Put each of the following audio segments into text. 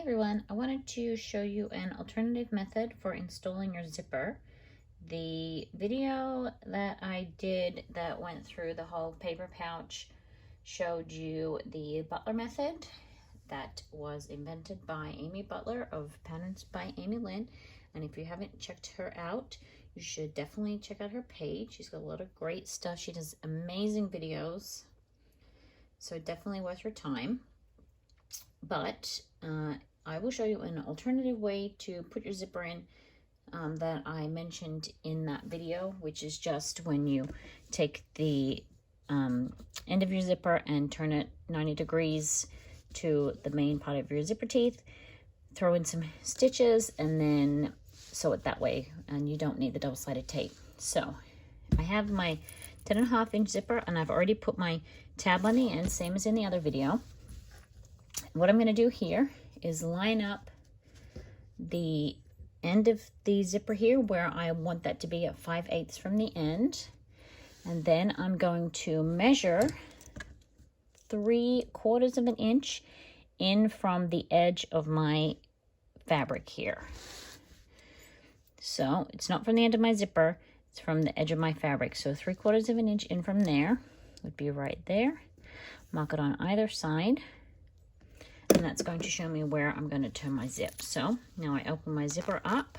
everyone, I wanted to show you an alternative method for installing your zipper. The video that I did that went through the whole paper pouch showed you the Butler method that was invented by Amy Butler of Patterns by Amy Lynn. And if you haven't checked her out, you should definitely check out her page. She's got a lot of great stuff. She does amazing videos, so definitely worth your time. But I will show you an alternative way to put your zipper in that I mentioned in that video, which is just when you take the end of your zipper and turn it 90 degrees to the main part of your zipper teeth, throw in some stitches, and then sew it that way, and you don't need the double-sided tape. So I have my 10.5-inch zipper, and I've already put my tab on the end, same as in the other video. What I'm going to do here is line up the end of the zipper here where I want that to be at 5/8 from the end. And then I'm going to measure 3/4 of an inch in from the edge of my fabric here. So it's not from the end of my zipper, it's from the edge of my fabric. So 3/4 of an inch in from there would be right there. Mark it on either side. And that's going to show me where I'm going to turn my zip. So now I open my zipper up.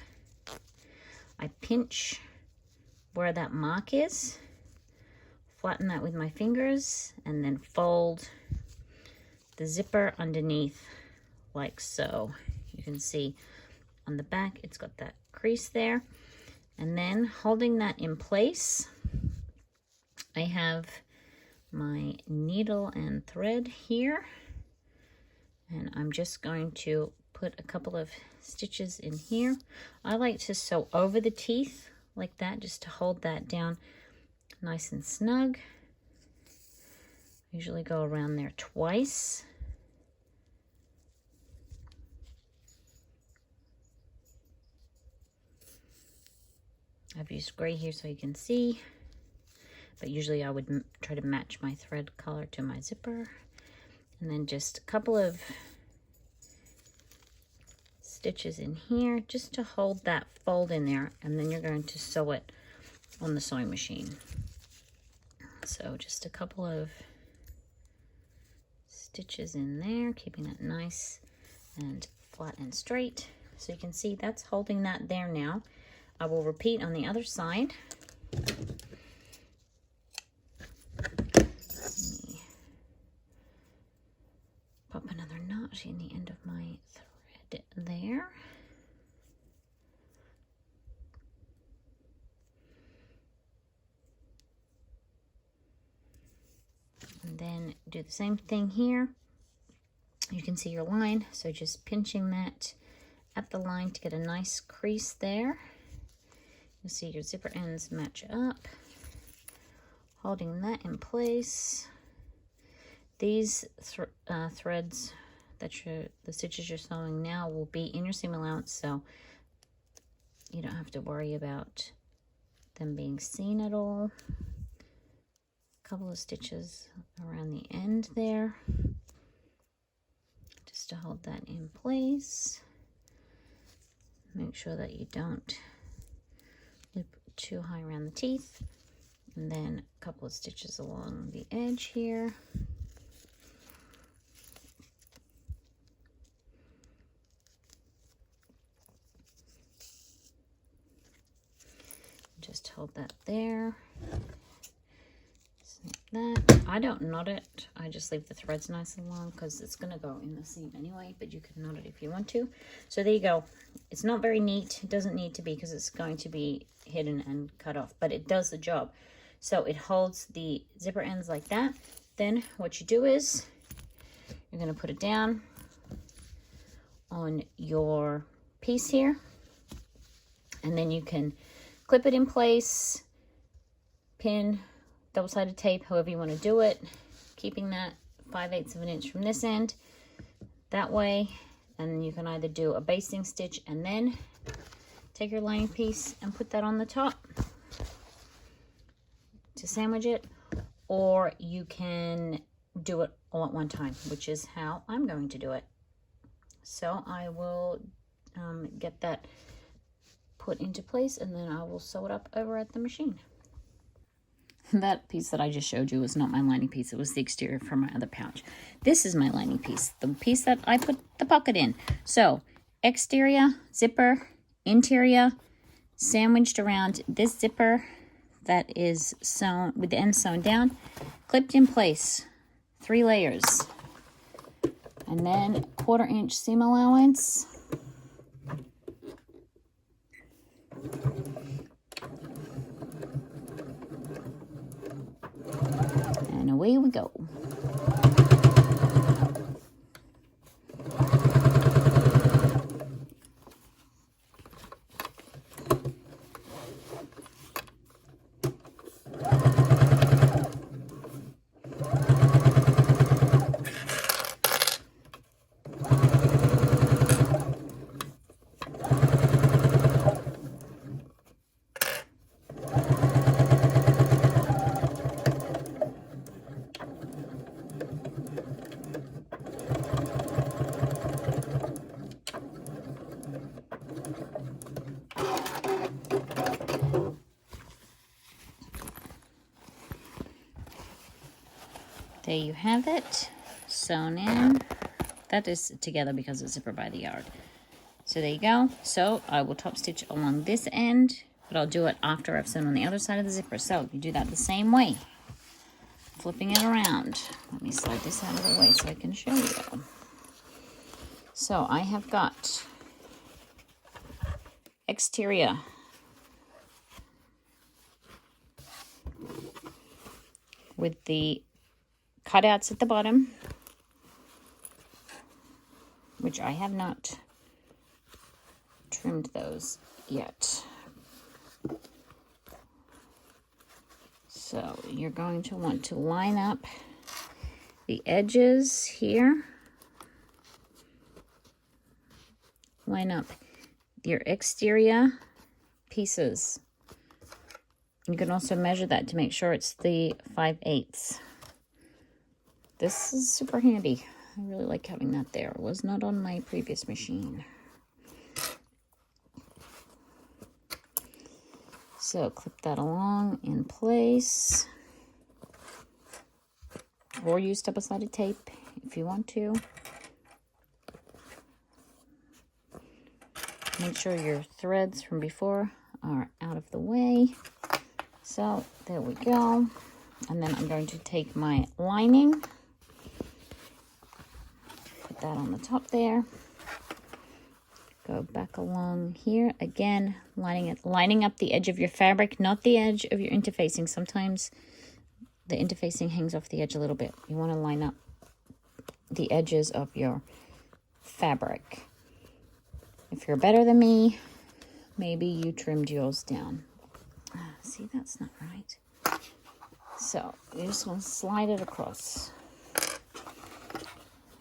I pinch where that mark is, flatten that with my fingers, and then fold the zipper underneath like so. You can see on the back it's got that crease there. And then holding that in place, I have my needle and thread here. And I'm just going to put a couple of stitches in here. I like to sew over the teeth like that, just to hold that down nice and snug. Usually go around there twice. I've used gray here so you can see, but usually I would try to match my thread color to my zipper. And then just a couple of stitches in here just to hold that fold in there, and then you're going to sew it on the sewing machine. So just a couple of stitches in there, keeping it nice and flat and straight. So you can see that's holding that there now. I will repeat on the other side. Pop another knot in the end of my thread there. And then do the same thing here. You can see your line, so just pinching that at the line to get a nice crease there. You'll see your zipper ends match up. Holding that in place. These threads that the stitches you're sewing now will be in your seam allowance, so you don't have to worry about them being seen at all. A couple of stitches around the end there, just to hold that in place. Make sure that you don't loop too high around the teeth. And then a couple of stitches along the edge here. Just hold that there. Snip that. I don't knot it. I just leave the threads nice and long because it's going to go in the seam anyway, but you can knot it if you want to. So there you go. It's not very neat. It doesn't need to be because it's going to be hidden and cut off, but it does the job. So it holds the zipper ends like that. Then what you do is you're going to put it down on your piece here, and then you can clip it in place, pin, double-sided tape, however you want to do it, keeping that 5/8 of an inch from this end that way. And you can either do a basting stitch and then take your lining piece and put that on the top to sandwich it, or you can do it all at one time, which is how I'm going to do it. So I will get that put into place, and then I will sew it up over at the machine. That piece that I just showed you was not my lining piece. It was the exterior for my other pouch. This is my lining piece, the piece that I put the pocket in. So exterior zipper, interior sandwiched around this zipper that is sewn with the end sewn down, clipped in place, 3 layers, and then 1/4 inch seam allowance. And away we go. There you have it, sewn in. That is together because it's zipper by the yard. So there you go. So I will top stitch along this end, but I'll do it after I've sewn on the other side of the zipper. So you do that the same way, flipping it around. Let me slide this out of the way so I can show you. So I have got exterior with the cutouts at the bottom, which I have not trimmed those yet. So you're going to want to line up the edges here. Line up your exterior pieces. You can also measure that to make sure it's the 5/8. This is super handy. I really like having that there. It was not on my previous machine. So clip that along in place. Or use double-sided tape if you want to. Make sure your threads from before are out of the way. So there we go. And then I'm going to take my lining, put that on the top there. Go back along here again, lining up the edge of your fabric, not the edge of your interfacing. Sometimes the interfacing hangs off the edge a little bit. You want to line up the edges of your fabric. If you're better than me, maybe you trimmed yours down. See, that's not right. So you just want to slide it across.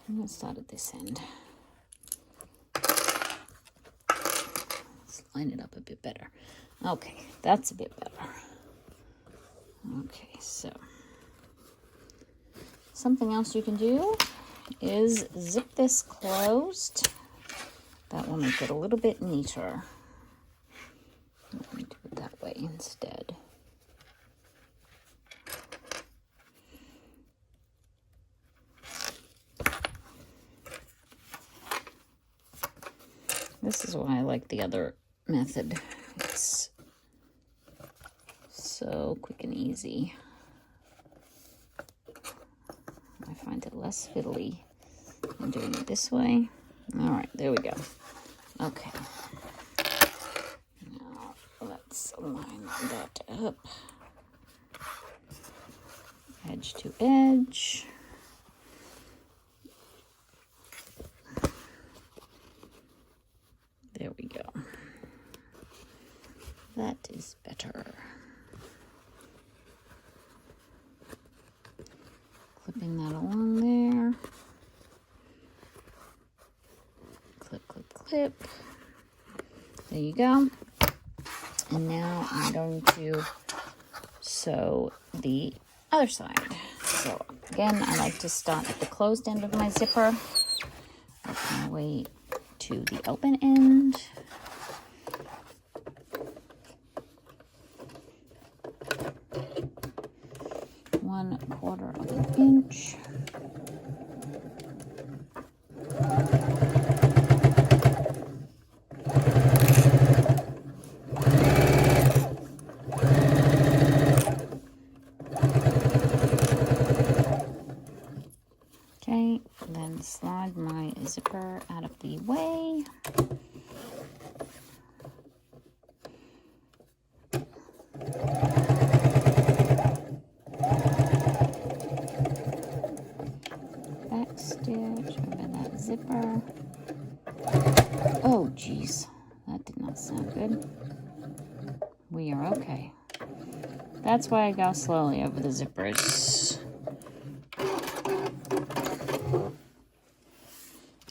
I'm going to start at this end. Let's line it up a bit better. Okay, that's a bit better. Okay, so something else you can do is zip this closed. That will make it a little bit neater. Let me do it that way instead. This is why I like the other method. It's so quick and easy. I find it less fiddly than doing it this way. All right, there we go. Okay. Now let's line that up. Edge to edge. There we go. That is better. Clipping that along there. Clip, clip, clip. There you go. And now I'm going to sew the other side. So again, I like to start at the closed end of my zipper. Work my way way to the open end. One-quarter of an inch. Okay, then slide my zipper out of the way. Back stitch over that zipper. Oh, geez, that did not sound good. We are okay. That's why I go slowly over the zippers.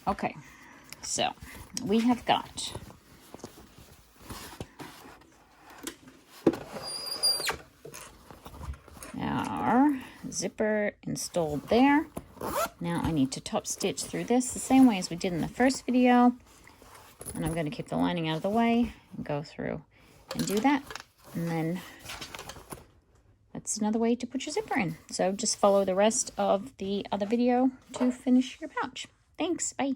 Okay, so we have got our zipper installed there. Now I need to top stitch through this the same way as we did in the first video. And I'm going to keep the lining out of the way and go through and do that. And then that's another way to put your zipper in. So just follow the rest of the other video to finish your pouch. Thanks, bye.